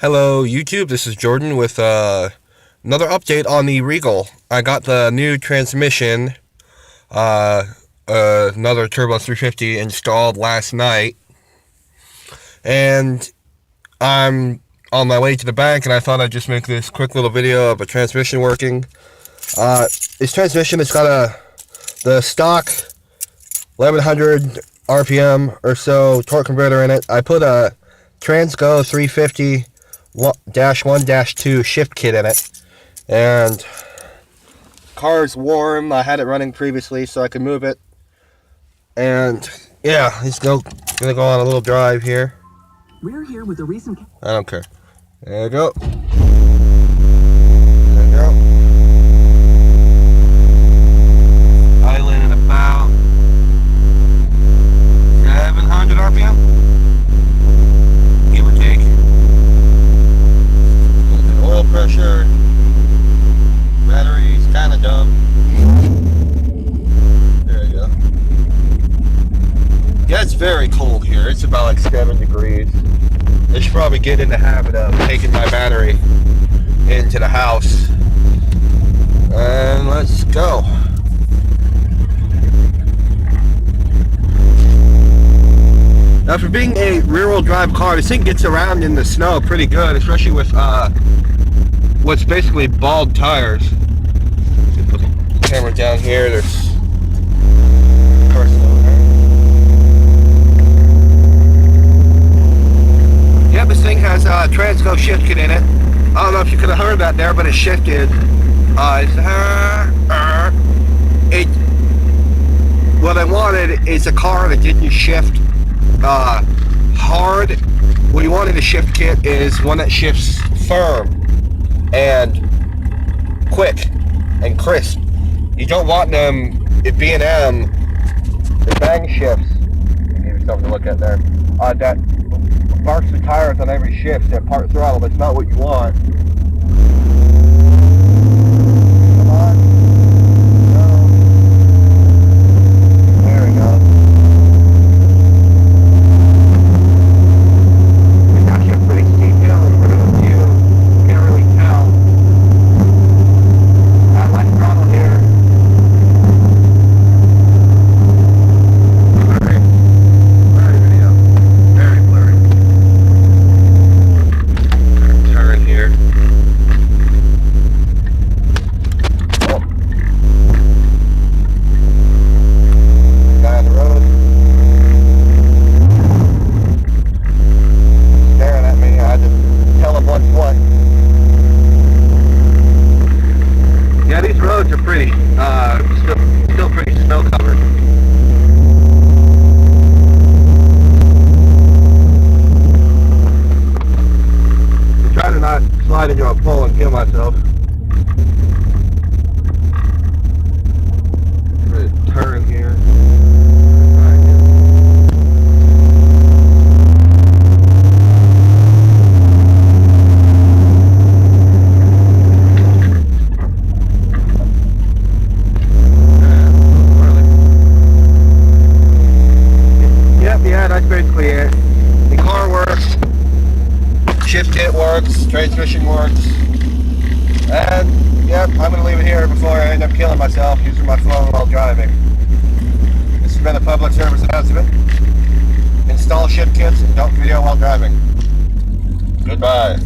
Hello YouTube, this is Jordan with another update on the Regal. I got the new transmission, another Turbo 350 installed last night, and I'm on my way to the bank, and I thought I'd just make this quick little video of a transmission working. This transmission has got the stock 1100 RPM or so torque converter in it. I put a TransGo 350-1-2 shift kit in it, and car's warm. I had it running previously so I could move it, and yeah, it's gonna go on a little drive here. We're here with a recent. I don't care. There you go. Idling at about 700 RPM. Give or take. Oil pressure. Battery's kind of dumb. There you go. Yeah, it's very cold here. It's about like 7 degrees. I should probably get in the habit of taking my battery into the house. And let's go. Now, for being a rear-wheel drive car, this thing gets around in the snow pretty good, especially with what's basically bald tires. Put the camera down here. There's car snow there. Yeah, this thing has a TransGo shift kit in it. I don't know if you could have heard that there, but it shifted. What I wanted is a car that didn't shift hard. What you want in a shift kit is one that shifts firm and quick and crisp. You don't want them, it B&M, the bang shifts, I'll give you something to look at there, that barks the tires on every shift at part throttle. That's not what you want. Come on. No. There we go. It's actually a pretty steep hill in front of you. Can't really tell. Got less throttle here. Blurry. Blurry video. Very blurry. Turn here. Oh. Guy on the road. Staring at me. I had to tell him what's what. Yeah, these roads are pretty, still pretty snow covered. I'm trying to not slide into a pole and kill myself. Ready to turn here. Yeah, that's basically it. The car works, shift kit works, transmission works, and yep, I'm going to leave it here before I end up killing myself using my phone while driving. This has been a public service announcement. Install shift kits and don't video while driving. Goodbye.